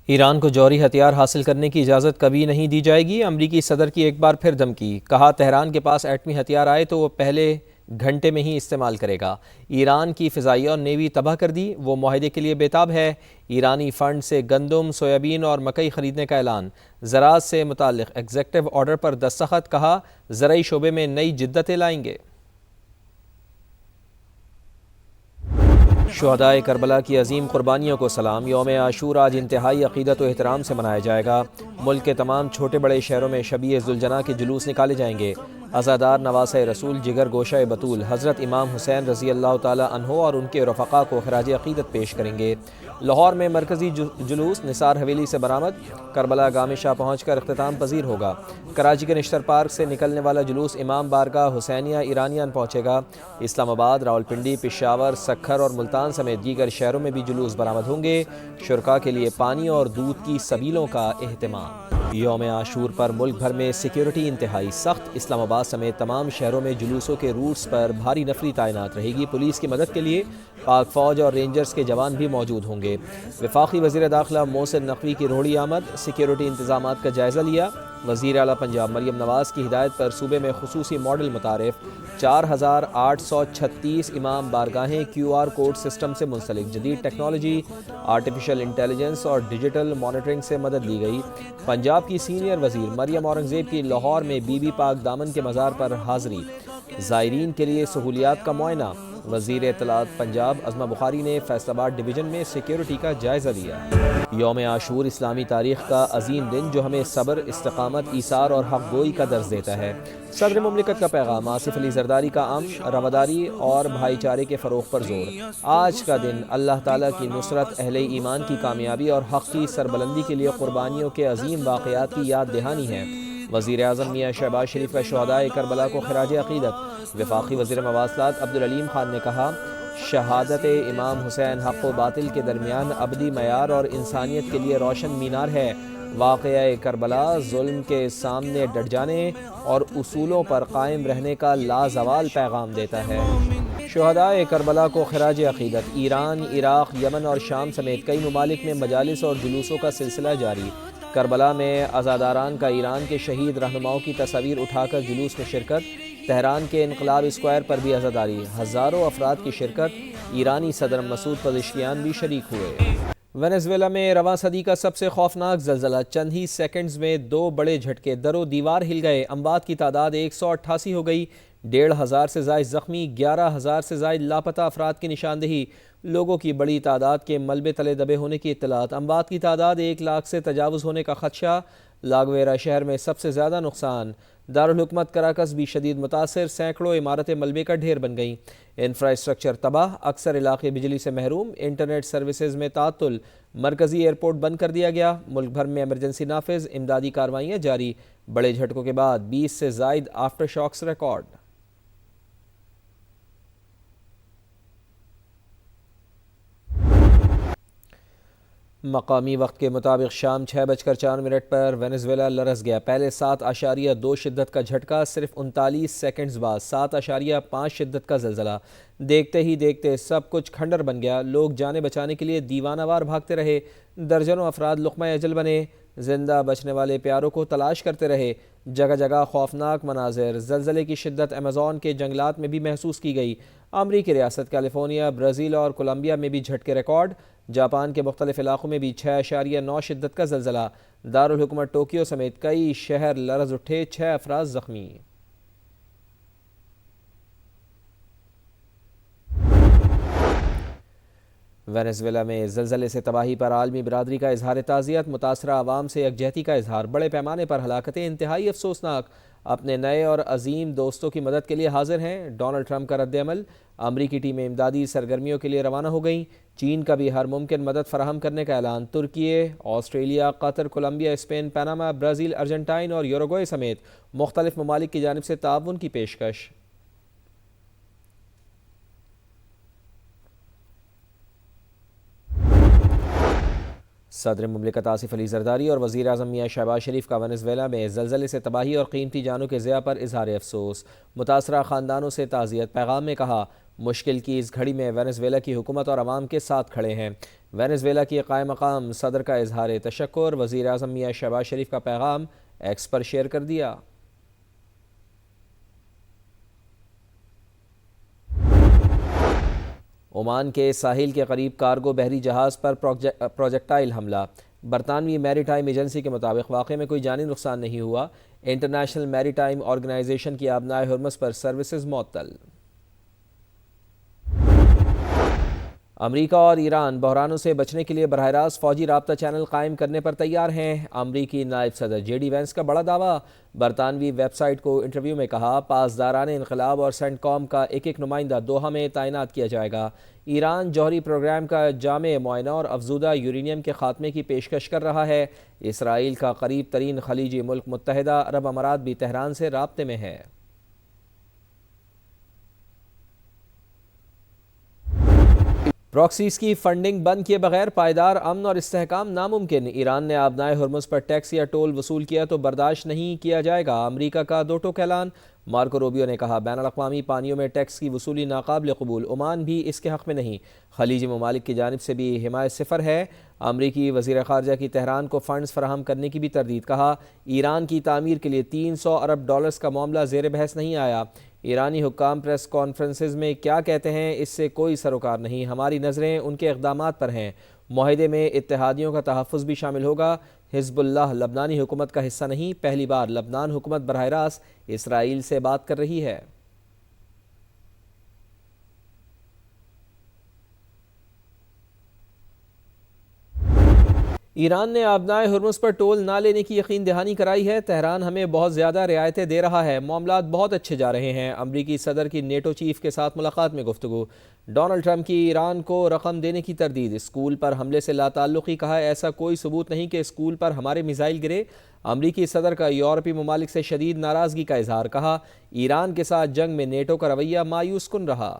ایران کو جوہری ہتھیار حاصل کرنے کی اجازت کبھی نہیں دی جائے گی، امریکی صدر کی ایک بار پھر دھمکی، کہا تہران کے پاس ایٹمی ہتھیار آئے تو وہ پہلے گھنٹے میں ہی استعمال کرے گا۔ ایران کی فضائیہ اور نیوی تباہ کر دی، وہ معاہدے کے لیے بےتاب ہے۔ ایرانی فنڈ سے گندم، سویابین اور مکئی خریدنے کا اعلان، زراعت سے متعلق ایگزیکٹو آرڈر پر دستخط، کہا زرعی شعبے میں نئی جدتیں لائیں گے۔ شہدائے کربلا کی عظیم قربانیوں کو سلام۔ یوم عاشور آج انتہائی عقیدت و احترام سے منایا جائے گا۔ ملک کے تمام چھوٹے بڑے شہروں میں شبیہ ذوالجناح کے جلوس نکالے جائیں گے۔ عزادار نواسۂ رسول، جگر گوشہ بطول حضرت امام حسین رضی اللہ تعالی عنہ اور ان کے رفقا کو خراج عقیدت پیش کریں گے۔ لاہور میں مرکزی جلوس نثار حویلی سے برآمد، کربلا گام شاہ پہنچ کر اختتام پذیر ہوگا۔ کراچی کے نشتر پارک سے نکلنے والا جلوس امام بارگاہ حسینیہ ایرانیان پہنچے گا۔ اسلام آباد، راولپنڈی، پشاور، سکھر اور ملتان سمیت دیگر شہروں میں بھی جلوس برآمد ہوں گے۔ شرکاء کے لیے پانی اور دودھ کی سبیلوں کا اہتمام۔ یوم عاشور پر ملک بھر میں سیکیورٹی انتہائی سخت، اسلام آباد سمیت تمام شہروں میں جلوسوں کے روٹس پر بھاری نفری تعینات رہے گی۔ پولیس کی مدد کے لیے پاک فوج اور رینجرز کے جوان بھی موجود ہوں گے۔ وفاقی وزیر داخلہ محسن نقوی کی روڑی آمد، سیکیورٹی انتظامات کا جائزہ لیا۔ وزیر اعلیٰ پنجاب مریم نواز کی ہدایت پر صوبے میں خصوصی ماڈل متعارف، 4836 امام بارگاہیں کیو آر کوڈ سسٹم سے منسلک، جدید ٹیکنالوجی، آرٹیفیشل انٹیلیجنس اور ڈیجیٹل مانیٹرنگ سے مدد لی گئی۔ پنجاب کی سینئر وزیر مریم اورنگزیب کی لاہور میں بی بی پاک دامن کے مزار پر حاضری، زائرین کے لیے سہولیات کا معائنہ۔ وزیر اطلاعات پنجاب عظمہ بخاری نے فیصل آباد ڈویژن میں سیکیورٹی کا جائزہ لیا۔ یوم عاشور اسلامی تاریخ کا عظیم دن جو ہمیں صبر، استقامت، ایثار اور حق گوئی کا درس دیتا ہے۔ صدر مملکت کا پیغام، آصف علی زرداری کا امن، رواداری اور بھائی چارے کے فروغ پر زور۔ آج کا دن اللہ تعالیٰ کی نصرت، اہل ایمان کی کامیابی اور حق کی سربلندی کے لیے قربانیوں کے عظیم واقعات کی یاد دہانی ہے۔ وزیر اعظم میاں شہباز شریف کا شہدائے کربلا کو خراج عقیدت۔ وفاقی وزیر مواصلات عبدالعلیم خان نے کہا، شہادت امام حسین حق و باطل کے درمیان ابدی معیار اور انسانیت کے لیے روشن مینار ہے۔ واقعہ کربلا ظلم کے سامنے ڈٹ جانے اور اصولوں پر قائم رہنے کا لازوال پیغام دیتا ہے۔ شہدائے کربلا کو خراج عقیدت۔ ایران، عراق، یمن اور شام سمیت کئی ممالک میں مجالس اور جلوسوں کا سلسلہ جاری۔ کربلا میں عزاداران کا ایران کے شہید رہنماؤں کی تصاویر اٹھا کر جلوس میں شرکت۔ تہران کے انقلاب اسکوائر پر بھی عزاداری، ہزاروں افراد کی شرکت۔ ایرانی صدر مسعود پزشکیان بھی شریک ہوئے۔ وینزویلا میں رواں صدی کا سب سے خوفناک زلزلہ، چند ہی سیکنڈز میں 2 بڑے جھٹکے، در و دیوار ہل گئے، اموات کی تعداد 188 ہو گئی، 1500 سے زائد زخمی، 11,000 سے زائد لاپتہ افراد کی نشاندہی، لوگوں کی بڑی تعداد کے ملبے تلے دبے ہونے کی اطلاعات، اموات کی تعداد 1 لاکھ سے تجاوز ہونے کا خدشہ، لاگویرا شہر میں سب سے زیادہ نقصان، دارالحکومت کراکس بھی شدید متاثر، سینکڑوں عمارتیں ملبے کا ڈھیر بن گئیں، انفراسٹرکچر تباہ، اکثر علاقے بجلی سے محروم، انٹرنیٹ سروسز میں تعطل، مرکزی ایئرپورٹ بند کر دیا گیا، ملک بھر میں ایمرجنسی نافذ، امدادی کارروائیاں جاری، بڑے جھٹکوں کے بعد 20 سے زائد آفٹر شاکس ریکارڈ۔ مقامی وقت کے مطابق شام 6:04 پر وینزویلا لرز گیا۔ پہلے 7.2 شدت کا جھٹکا، صرف 39 سیکنڈز بعد 7.5 شدت کا زلزلہ۔ دیکھتے ہی دیکھتے سب کچھ کھنڈر بن گیا، لوگ جانیں بچانے کے لیے دیوانہ وار بھاگتے رہے، درجنوں افراد لقمہ اجل بنے، زندہ بچنے والے پیاروں کو تلاش کرتے رہے، جگہ جگہ خوفناک مناظر، زلزلے کی شدت ایمیزون کے جنگلات میں بھی محسوس کی گئی۔ امریکی ریاست کیلیفورنیا، برازیل اور کولمبیا میں بھی جھٹکے ریکارڈ، جاپان کے مختلف علاقوں میں بھی 6.9 شدت کا زلزلہ، دارالحکومت ٹوکیو سمیت کئی شہر لرز اٹھے، 6 افراد زخمی۔ وینزویلا میں زلزلے سے تباہی پر عالمی برادری کا اظہار تعزیت، متاثرہ عوام سے یکجہتی کا اظہار، بڑے پیمانے پر ہلاکتیں انتہائی افسوسناک، اپنے نئے اور عظیم دوستوں کی مدد کے لیے حاضر ہیں۔ ڈونلڈ ٹرمپ کا رد عمل، امریکی ٹیمیں امدادی سرگرمیوں کے لیے روانہ ہو گئیں، چین کا بھی ہر ممکن مدد فراہم کرنے کا اعلان، ترکی، آسٹریلیا، قطر، Colombia, Spain, Panama, Brazil, Argentine اور یوروگوئے سمیت مختلف ممالک کی جانب سے تعاون کی پیشکش۔ صدر مملکت آصف علی زرداری اور وزیر اعظم میاں شہباز شریف کا وینزویلا میں زلزلے سے تباہی اور قیمتی جانوں کے ضیاع پر اظہار افسوس، متاثرہ خاندانوں سے تعزیت۔ پیغام میں کہا، مشکل کی اس گھڑی میں وینزویلا کی حکومت اور عوام کے ساتھ کھڑے ہیں۔ وینزویلا کی قائم مقام صدر کا اظہار تشکر، وزیر اعظم میاں شہباز شریف کا پیغام ایکس پر شیئر کر دیا۔ عمان کے ساحل کے قریب کارگو بحری جہاز پر پروجیکٹائل حملہ۔ برطانوی میری ٹائم ایجنسی کے مطابق واقعے میں کوئی جانی نقصان نہیں ہوا۔ انٹرنیشنل میری ٹائم آرگنائزیشن کی آبنائے ہرمز پر سروسز معطل۔ امریکہ اور ایران بحرانوں سے بچنے کے لیے براہ راست فوجی رابطہ چینل قائم کرنے پر تیار ہیں۔ امریکی نائب صدر جے ڈی وینس کا بڑا دعویٰ۔ برطانوی ویب سائٹ کو انٹرویو میں کہا، پاسداران انقلاب اور سینٹ کام کا ایک نمائندہ دوحہ میں تعینات کیا جائے گا۔ ایران جوہری پروگرام کا جامع معائنہ اور افزودہ یورینیم کے خاتمے کی پیشکش کر رہا ہے۔ اسرائیل کا قریب ترین خلیجی ملک متحدہ عرب امارات بھی تہران سے رابطے میں ہے۔ پراکسیز کی فنڈنگ بند کیے بغیر پائیدار امن اور استحکام ناممکن۔ ایران نے آبنائے ہرمز پر ٹیکس یا ٹول وصول کیا تو برداشت نہیں کیا جائے گا۔ امریکہ کا دو ٹوک اعلان۔ مارکو روبیو نے کہا، بین الاقوامی پانیوں میں ٹیکس کی وصولی ناقابل قبول، عمان بھی اس کے حق میں نہیں۔ خلیجی ممالک کی جانب سے بھی حمایت صفر ہے۔ امریکی وزیر خارجہ کی تہران کو فنڈز فراہم کرنے کی بھی تردید۔ کہا، ایران کی تعمیر کے لیے $300 ارب کا معاملہ زیر بحث نہیں آیا۔ ایرانی حکام پریس کانفرنسز میں کیا کہتے ہیں اس سے کوئی سروکار نہیں، ہماری نظریں ان کے اقدامات پر ہیں۔ معاہدے میں اتحادیوں کا تحفظ بھی شامل ہوگا۔ حزب اللہ لبنانی حکومت کا حصہ نہیں، پہلی بار لبنان حکومت براہ راست اسرائیل سے بات کر رہی ہے۔ ایران نے آبنائے ہرمز پر ٹول نہ لینے کی یقین دہانی کرائی ہے۔ تہران ہمیں بہت زیادہ رعایتیں دے رہا ہے، معاملات بہت اچھے جا رہے ہیں۔ امریکی صدر کی نیٹو چیف کے ساتھ ملاقات میں گفتگو۔ ڈونلڈ ٹرمپ کی ایران کو رقم دینے کی تردید۔ اسکول پر حملے سے لا تعلقی، کہا ایسا کوئی ثبوت نہیں کہ اسکول پر ہمارے میزائل گرے۔ امریکی صدر کا یورپی ممالک سے شدید ناراضگی کا اظہار۔ کہا، ایران کے ساتھ جنگ میں نیٹو کا رویہ مایوس کن رہا۔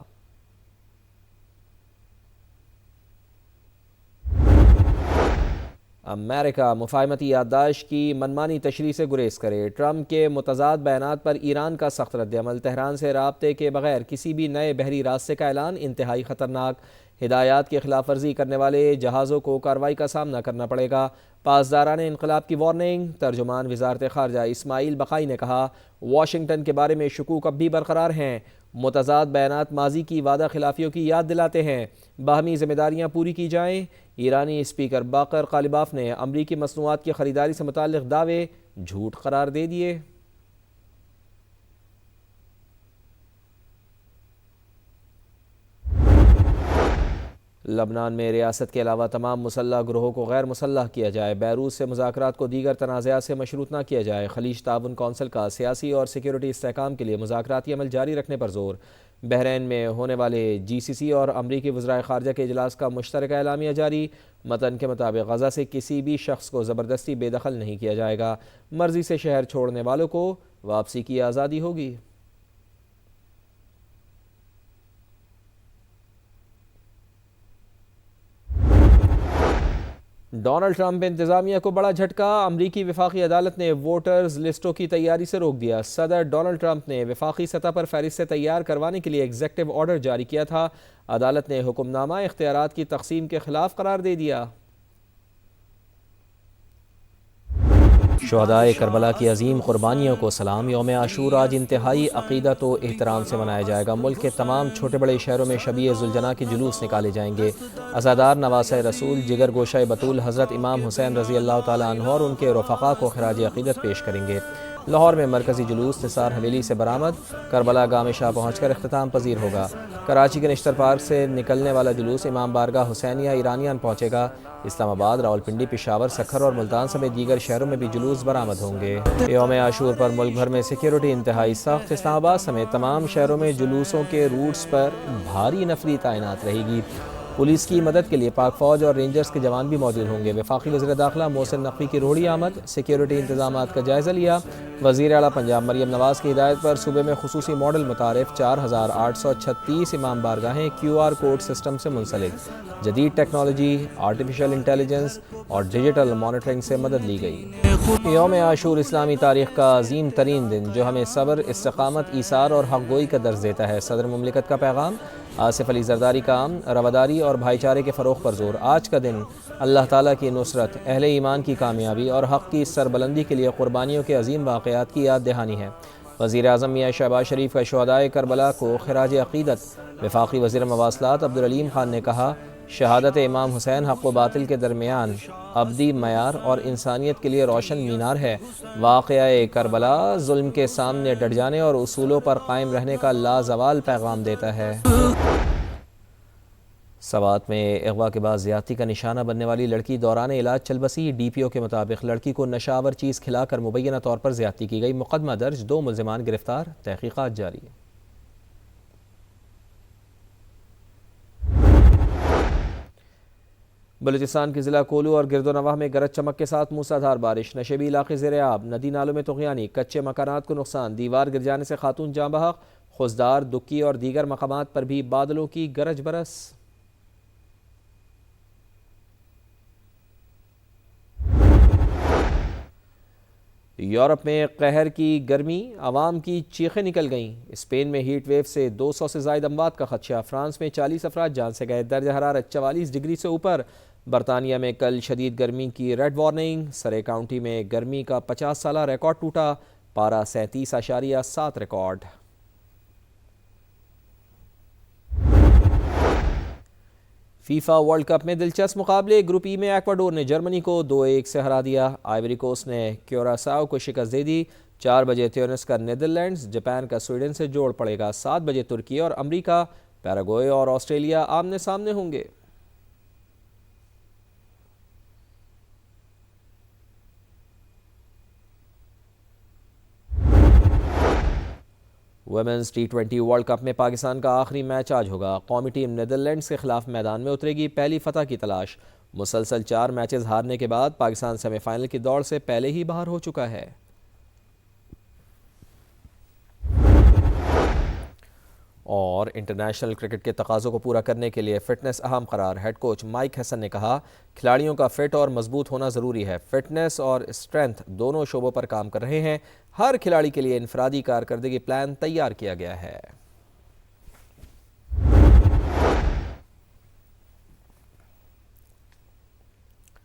امریکہ مفاہمتی یادداشت کی منمانی تشریح سے گریز کرے۔ ٹرمپ کے متضاد بیانات پر ایران کا سخت رد عمل۔ تہران سے رابطے کے بغیر کسی بھی نئے بحری راستے کا اعلان انتہائی خطرناک۔ ہدایات کی خلاف ورزی کرنے والے جہازوں کو کارروائی کا سامنا کرنا پڑے گا۔ پاسداران انقلاب کی وارننگ۔ ترجمان وزارت خارجہ اسماعیل بقائی نے کہا، واشنگٹن کے بارے میں شکوک اب بھی برقرار ہیں۔ متضاد بیانات ماضی کی وعدہ خلافیوں کی یاد دلاتے ہیں۔ باہمی ذمہ داریاں پوری کی جائیں۔ ایرانی اسپیکر باقر غالباف نے امریکی مصنوعات کی خریداری سے متعلق دعوے جھوٹ قرار دے دیے۔ لبنان میں ریاست کے علاوہ تمام مسلح گروہوں کو غیر مسلح کیا جائے۔ بیروت سے مذاکرات کو دیگر تنازعات سے مشروط نہ کیا جائے۔ خلیج تعاون کونسل کا سیاسی اور سیکیورٹی استحکام کے لیے مذاکراتی عمل جاری رکھنے پر زور۔ بحرین میں ہونے والے GCC اور امریکی وزرائے خارجہ کے اجلاس کا مشترکہ اعلامیہ جاری۔ متن کے مطابق غزہ سے کسی بھی شخص کو زبردستی بے دخل نہیں کیا جائے گا۔ مرضی سے شہر چھوڑنے والوں کو واپسی کی آزادی ہوگی۔ ڈونلڈ ٹرمپ انتظامیہ کو بڑا جھٹکا۔ امریکی وفاقی عدالت نے ووٹرز لسٹوں کی تیاری سے روک دیا۔ صدر ڈونلڈ ٹرمپ نے وفاقی سطح پر فہرستیں تیار کروانے کے لیے ایگزیکٹو آرڈر جاری کیا تھا۔ عدالت نے حکم نامہ اختیارات کی تقسیم کے خلاف قرار دے دیا۔ شہدائے کربلا کی عظیم قربانیوں کو سلام۔ یوم عاشور آج انتہائی عقیدت و احترام سے منایا جائے گا۔ ملک کے تمام چھوٹے بڑے شہروں میں شبیہ ذوالجناح کے جلوس نکالے جائیں گے۔ عزادار نواسۂ رسول جگر گوشہ بطول حضرت امام حسین رضی اللہ تعالیٰ عنہ اور ان کے رفقا کو خراج عقیدت پیش کریں گے۔ لاہور میں مرکزی جلوس نثار حویلی سے برآمد کربلا گام شاہ پہنچ کر اختتام پذیر ہوگا۔ کراچی کے نشتر پارک سے نکلنے والا جلوس امام بارگاہ حسینیہ ایرانیان پہنچے گا۔ اسلام آباد، راولپنڈی، پشاور، سکھر اور ملتان سمیت دیگر شہروں میں بھی جلوس برآمد ہوں گے۔ یوم عاشور پر ملک بھر میں سیکیورٹی انتہائی سخت۔ اسلام آباد سمیت تمام شہروں میں جلوسوں کے روٹس پر بھاری نفری تعینات رہے گی۔ پولیس کی مدد کے لیے پاک فوج اور رینجرز کے جوان بھی موجود ہوں گے۔ وفاقی وزیر داخلہ محسن نقوی کی روڑی آمد، سیکیورٹی انتظامات کا جائزہ لیا۔ وزیر اعلیٰ پنجاب مریم نواز کی ہدایت پر صوبے میں خصوصی ماڈل متعارف، 4836 امام بارگاہیں QR کوڈ سسٹم سے منسلک۔ جدید ٹیکنالوجی، آرٹیفیشل انٹیلیجنس اور ڈیجیٹل مانیٹرنگ سے مدد لی گئی۔ یوم عاشور اسلامی تاریخ کا عظیم ترین دن جو ہمیں صبر، استقامت، ایثار اور حق گوئی کا درس دیتا ہے۔ صدر مملکت کا پیغام۔ آصف علی زرداری کا رواداری اور بھائی چارے کے فروغ پر زور۔ آج کا دن اللہ تعالیٰ کی نصرت، اہل ایمان کی کامیابی اور حق کی سربلندی کے لیے قربانیوں کے عظیم واقعات کی یاد دہانی ہے۔ وزیر اعظم میاں شہباز شریف کا شہدائے کربلا کو خراج عقیدت۔ وفاقی وزیر مواصلات عبدالعلیم خان نے کہا، شہادت امام حسین حق و باطل کے درمیان ابدی معیار اور انسانیت کے لیے روشن مینار ہے۔ واقعہ کربلا ظلم کے سامنے ڈٹ جانے اور اصولوں پر قائم رہنے کا لازوال پیغام دیتا ہے۔ سوات میں اغوا کے بعد زیادتی کا نشانہ بننے والی لڑکی دوران علاج چل بسی۔ ڈی پی او کے مطابق لڑکی کو نشہ آور چیز کھلا کر مبینہ طور پر زیادتی کی گئی۔ مقدمہ درج، 2 ملزمان گرفتار، تحقیقات جاری۔ بلوچستان کے ضلع کولو اور گرد و نواح میں گرج چمک کے ساتھ موسلادھار بارش، نشیبی علاقے زیر آب، ندی نالوں میں طغیانی، کچے مکانات کو نقصان، دیوار گر جانے سے خاتون جاں بحق، خضدار، دکی اور دیگر مقامات پر بھی بادلوں کی گرج برس۔ یورپ میں قہر کی گرمی، عوام کی چیخیں نکل گئیں۔ اسپین میں ہیٹ ویو سے 200 سے زائد اموات کا خدشہ، فرانس میں 40 افراد جان سے گئے، درجہ حرارت 44 ڈگری سے اوپر۔ برطانیہ میں کل شدید گرمی کی ریڈ وارننگ، سرے کاؤنٹی میں گرمی کا 50 سالہ ریکارڈ ٹوٹا، پارہ 37.7 ریکارڈ۔ فیفا ورلڈ کپ میں دلچسپ مقابلے، گروپ ای میں ایکواڈور نے جرمنی کو 2-1 سے ہرا دیا، آئیوری کوسٹ نے کیوراساؤ کو شکست دے دی۔ 4 بجے تیونس کا نیدرلینڈز، جاپان کا سویڈن سے جوڑ پڑے گا۔ 7 بجے ترکی اور امریکہ، پیراگوئے اور آسٹریلیا آمنے سامنے ہوں گے۔ ویمنز T20 ورلڈ کپ میں پاکستان کا آخری میچ آج ہوگا۔ قومی ٹیم نیدرلینڈز کے خلاف میدان میں اترے گی، پہلی فتح کی تلاش۔ مسلسل 4 میچز ہارنے کے بعد پاکستان سیمی فائنل کی دوڑ سے پہلے ہی باہر ہو چکا ہے۔ اور انٹرنیشنل کرکٹ کے تقاضوں کو پورا کرنے کے لیے فٹنس اہم قرار۔ ہیڈ کوچ مائک ہیسن نے کہا، کھلاڑیوں کا فٹ اور مضبوط ہونا ضروری ہے۔ فٹنس اور اسٹرینتھ دونوں شعبوں پر کام کر رہے ہیں۔ ہر کھلاڑی کے لیے انفرادی کارکردگی پلان تیار کیا گیا ہے۔